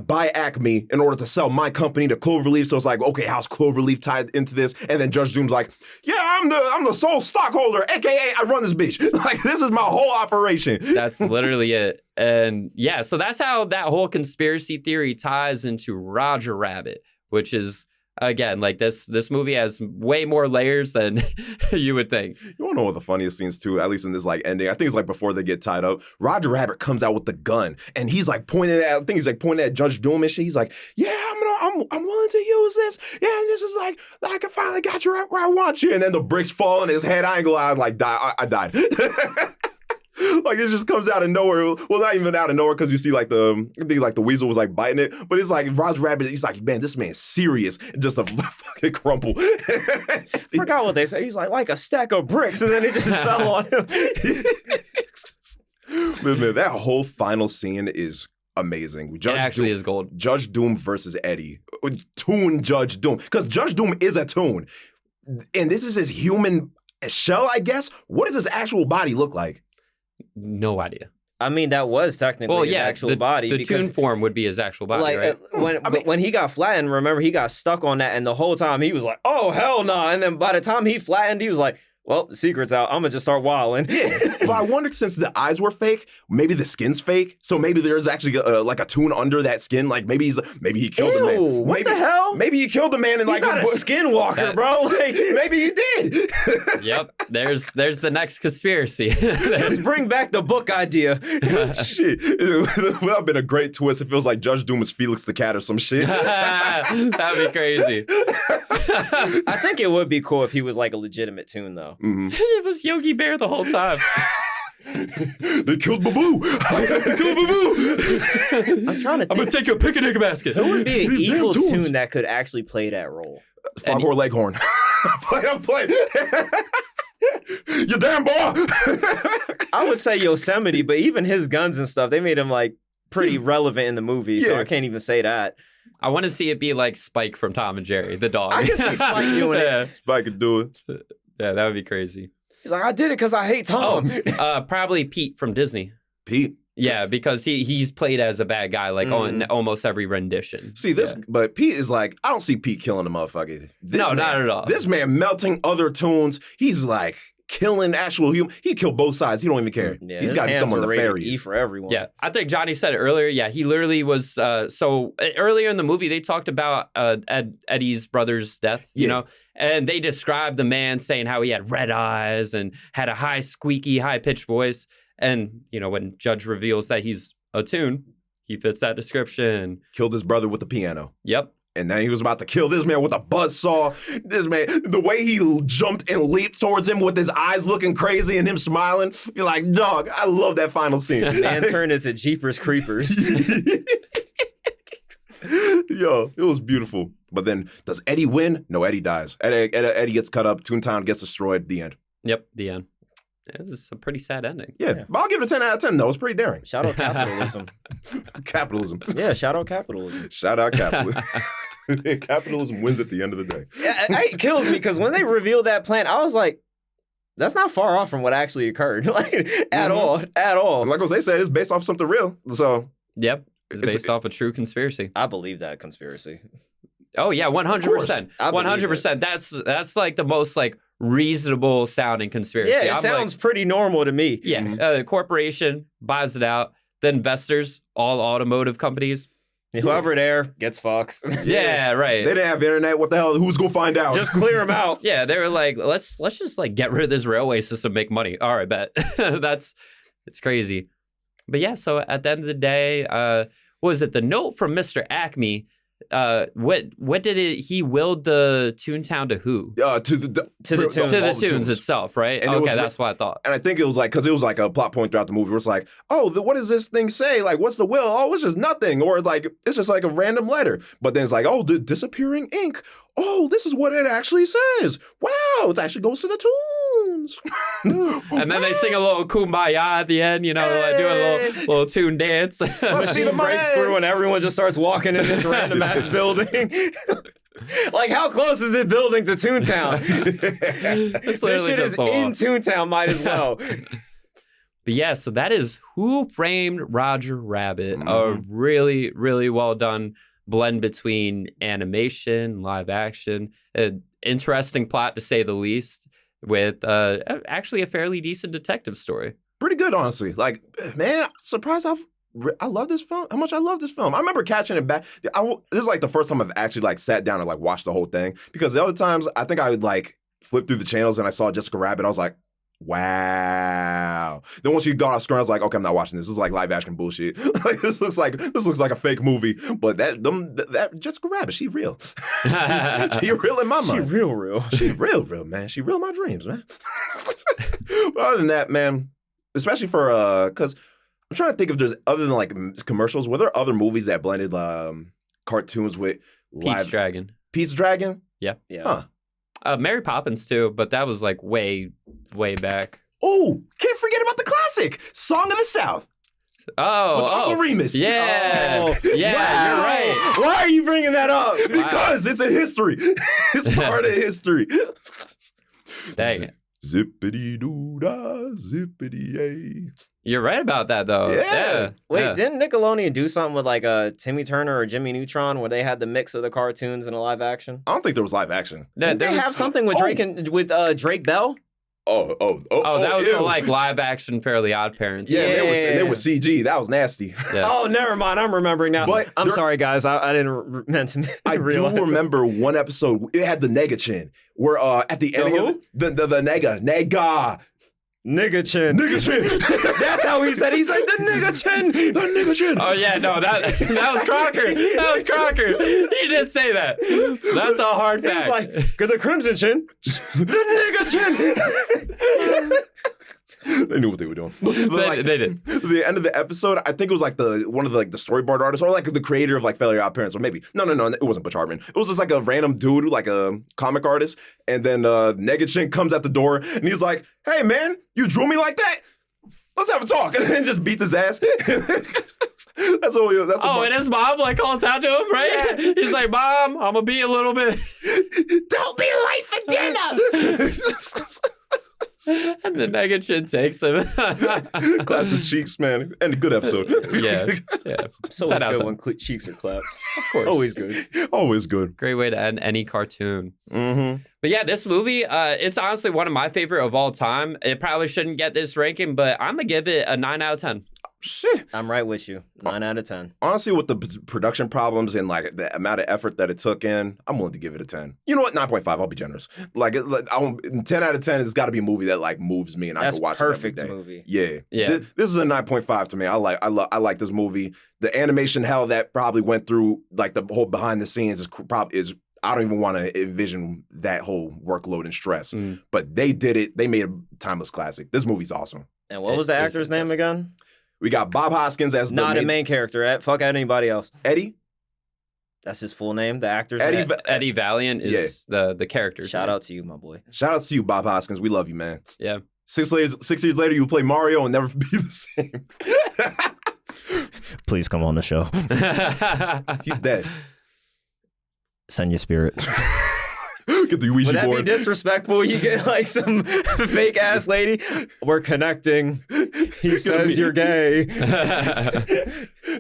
buy Acme in order to sell my company to Cloverleaf. So it's like, okay, how's Cloverleaf tied into this? And then Judge Doom's like, yeah, I'm the sole stockholder, aka I run this bitch. Like, this is my whole operation. That's literally it. And yeah, so that's how that whole conspiracy theory ties into Roger Rabbit, which is, again, like this movie has way more layers than you would think. You want to know what the funniest scenes too, at least in this like ending, I think it's like before they get tied up, Roger Rabbit comes out with the gun and he's like pointing at Judge Doom and shit. He's like, yeah, I'm willing to use this. Yeah, and this is like I can finally got you right where I want you. And then the bricks fall on his head. I ain't gonna lie, I died. Like it just comes out of nowhere. Well, not even out of nowhere because you see like the weasel was like biting it, but it's like Roger Rabbit. He's like, man, this man's serious. Just a fucking crumple. I forgot what they said. He's like a stack of bricks, and then it just fell on him. But man, that whole final scene is amazing. It actually is gold. Judge Doom versus Eddie. Toon Judge Doom. Because Judge Doom is a toon. And this is his human shell, I guess. What does his actual body look like? No idea. I mean, that was technically his actual body. The toon form would be his actual body, right? When he got flattened, remember, he got stuck on that, and the whole time he was like, oh, hell no. Nah. And then by the time he flattened, he was like, well, the secret's out. I'm going to just start wilding. Yeah, but I wonder, since the eyes were fake, maybe the skin's fake. So maybe there's actually like a toon under that skin. Like maybe he killed the man. What the hell? Maybe he killed the man and He's not a skinwalker, bro. Like, maybe he did. Yep. There's the next conspiracy. Just bring back the book idea. Shit. It would have been a great twist. It feels like Judge Doom is Felix the Cat or some shit. That'd be crazy. I think it would be cool if he was like a legitimate toon, though. Mm-hmm. It was Yogi Bear the whole time. They killed Baboo. They killed Baboo. I'm trying to think. I'm gonna take your picnic basket. Who would be an These damn evil toons. toon that could actually play that role? Foghorn Leghorn. I'm playing. You damn boy. I would say Yosemite, but even his guns and stuff, they made him like pretty relevant in the movie, so I can't even say that. I want to see it be like Spike from Tom and Jerry, the dog. I can see Spike doing it. Spike could do it. Yeah, that would be crazy. He's like, I did it because I hate Tom. Probably Pete from Disney. Pete. Yeah, because he's played as a bad guy like on almost every rendition. See this, but Pete is like, I don't see Pete killing the motherfucker. Not at all. This man melting other toons. He's like killing actual human. He killed both sides. He don't even care. Yeah, he's got to be someone nefarious. E for everyone. Yeah, I think Johnny said it earlier. Yeah, he literally was. So earlier in the movie, they talked about Eddie's brother's death. You know, and they described the man saying how he had red eyes and had a high, squeaky, high pitched voice. And you know, when Judge reveals that he's a toon, he fits that description. Killed his brother with the piano. Yep. And then he was about to kill this man with a buzzsaw. This man, the way he jumped and leaped towards him with his eyes looking crazy and him smiling, you're like, dog, I love that final scene. Man turned into Jeepers Creepers. Yo, it was beautiful. But then, does Eddie win? No, Eddie dies. Eddie gets cut up. Toontown gets destroyed. The end. Yep, the end. It was a pretty sad ending. Yeah, but I'll give it a 10 out of 10, though. It's pretty daring. Shout out capitalism. Capitalism. Yeah, shout out capitalism. Shout out capitalism. Capitalism wins at the end of the day. Yeah, it kills me because when they revealed that plan, I was like, that's not far off from what actually occurred. Like, at all. And like Jose said, it's based off something real. So, yep. It's based off a true conspiracy. I believe that conspiracy. Oh yeah, 100%. 100%. That's like the most like reasonable sounding conspiracy. Yeah, it sounds pretty normal to me. Yeah, corporation buys it out. The investors, all automotive companies. Whoever there gets fucked. Yeah, right. They didn't have internet. What the hell? Who's gonna find out? Just clear them out. Yeah, they were like, let's just like get rid of this railway system, make money. All right, bet. It's crazy. But yeah, so at the end of the day, what was it? The note from Mr. Acme. What did it? He willed the Toontown to who? To the Toons itself, right? And okay, that's what I thought. And I think it was like, because it was like a plot point throughout the movie where it's like, oh, what does this thing say? Like, what's the will? Oh, it's just nothing. Or like, it's just like a random letter. But then it's like, oh, the disappearing ink. Oh, this is what it actually says. Wow, it actually goes to the Toons. And then they sing a little kumbaya at the end, you know, like do a little tune dance. Machine breaks through and everyone just starts walking in this random ass building. Like, how close is it building to Toontown? This shit is in Toontown, might as well. But yeah, so that is Who Framed Roger Rabbit. A really, really well done blend between animation, live action, an interesting plot to say the least, with actually a fairly decent detective story. Pretty good, honestly. Like, man, surprised I love this film. How much I love this film. I remember catching it back. This is like the first time I've actually like sat down and like watched the whole thing, because the other times I think I would like flip through the channels and I saw Jessica Rabbit. I was like, wow. Then once you got off screen, I was like, okay, I'm not watching this. This is like live action bullshit. Like this looks like a fake movie. But that Jessica Rabbit, she real. She real in my mind. She real. She real, man. She real in my dreams, man. But other than that, man, especially for because I'm trying to think if there's other than like commercials, were there other movies that blended cartoons with Pete's Dragon. Pete's Dragon? Yeah. Huh. Mary Poppins too, but that was like way back. Oh, can't forget about the classic Song of the South. With Uncle Remus. Yeah. Oh, yeah, wow. You're right. Why are you bringing that up? Because it's a history. It's part of history. Dang it. Zippity-doo-dah, zippity-yay. You're right about that though. Yeah. Wait, didn't Nickelodeon do something with like Timmy Turner or Jimmy Neutron where they had the mix of the cartoons and a live action? I don't think there was live action. Didn't they have something with Drake Bell? Oh, that was ew. for like live action Fairly Odd Parents. Yeah, they were CG. That was nasty. Yeah. Oh, never mind. I'm remembering now. But I'm sorry, guys. I didn't meant to. I do remember one episode. It had the Nega Chin, where at the ending of it, the Nega. Nigga chin. That's how he said. He said the nigga chin. The Nega Chin. Oh yeah, no, that was Crocker. That was Crocker. He did say that. That's a hard fact. He's like, "Get the crimson chin." The nigga chin. They knew what they were doing. They did. The end of the episode, I think it was like one of the storyboard artists or like the creator of like Fairly Odd Parents, or maybe no, it wasn't Butch Hartman. It was just like a random dude, like a comic artist, and then Nega Chin comes at the door and he's like, "Hey man, you drew me like that? Let's have a talk," and then just beats his ass. That's what And his mom like calls out to him, right? Yeah. He's like, "Mom, I'm gonna be a little bit. Don't be late for dinner." And the Nega Chin takes him. Claps his cheeks, man. And a good episode. Yeah. So it's good when cheeks are clapped. Of course. Always good. Great way to end any cartoon. Mm-hmm. But yeah, this movie, it's honestly one of my favorite of all time. It probably shouldn't get this ranking, but I'm going to give it a 9 out of 10. Shit. I'm right with you. 9 out of 10. Honestly, with the production problems and like the amount of effort that it took in, I'm willing to give it a 10. You know what? 9.5. I'll be generous. Like 10 out of 10 has got to be a movie that like moves me and I can watch it every day. That's perfect movie. Yeah. This is a 9.5 to me. I like this movie. The animation hell that probably went through like the whole behind the scenes is I don't even want to envision that whole workload and stress. But they did it. They made a timeless classic. This movie's awesome. And what was the actor's name again? We got Bob Hoskins as not a main character. Fuck anybody else. Eddie. That's his full name. The actor's name. Eddie Valiant is the character. Shout out to you, my boy. Shout out to you, Bob Hoskins. We love you, man. Yeah. 6 years later, you play Mario and never be the same. Please come on the show. He's dead. Send your spirit. Get the Ouija board. Would that board. be disrespectful? You get like some fake ass lady. We're connecting. He says you're gay.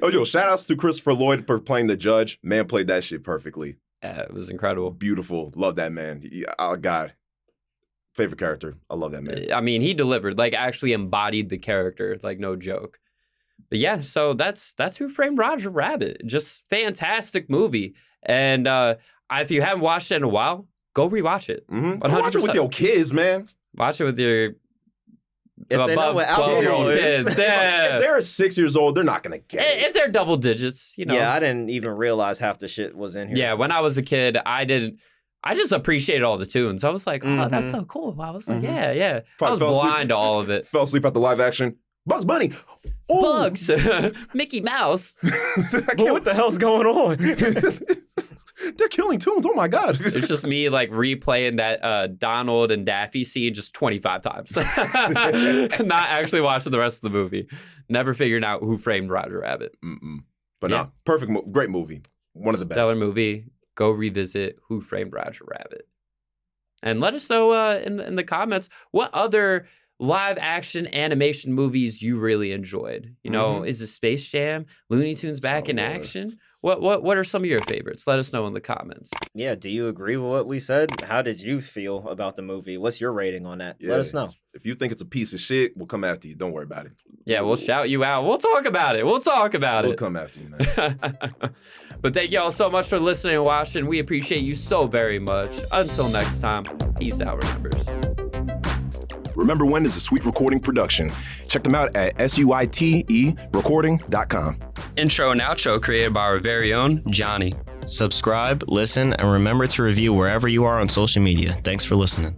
Oh, yo, shout outs to Christopher Lloyd for playing the judge. Man played that shit perfectly. Yeah, it was incredible. Beautiful. Love that man. Oh, God. Favorite character. I love that man. I mean, he delivered, like actually embodied the character, like no joke. But yeah, so that's Who Framed Roger Rabbit. Just fantastic movie. And if you haven't watched it in a while, go rewatch it. Mm-hmm. Watch it with your kids, man. Watch it with your above 12-year-old kids. Yeah. If they're 6 years old, they're not going to get it. If they're double digits, you know. Yeah, I didn't even realize half the shit was in here. Yeah, when I was a kid, I just appreciated all the tunes. I was like, oh, that's so cool. I was like, yeah. Probably I was blind to all of it. Fell asleep at the live action. Bugs Bunny. Ooh. Bugs. Mickey Mouse. What the hell's going on? They're killing tunes. Oh my God. It's just me like replaying that Donald and Daffy scene just 25 times. Not actually watching the rest of the movie. Never figuring out Who Framed Roger Rabbit. But no, perfect, great movie. One of the best. Stellar movie. Go revisit Who Framed Roger Rabbit. And let us know in the comments what other live action animation movies you really enjoyed. You know, is it Space Jam, Looney Tunes back in action? What are some of your favorites? Let us know in the comments. Yeah, do you agree with what we said? How did you feel about the movie? What's your rating on that? Yeah. Let us know. If you think it's a piece of shit, we'll come after you. Don't worry about it. Yeah, we'll shout you out. We'll talk about it. We'll come after you, man. But thank you all so much for listening and watching. We appreciate you so very much. Until next time, peace out, remembers. Remember When is a Sweet Recording production. Check them out at suiterecording.com. Intro and outro created by our very own Johnny. Subscribe, listen, and remember to review wherever you are on social media. Thanks for listening.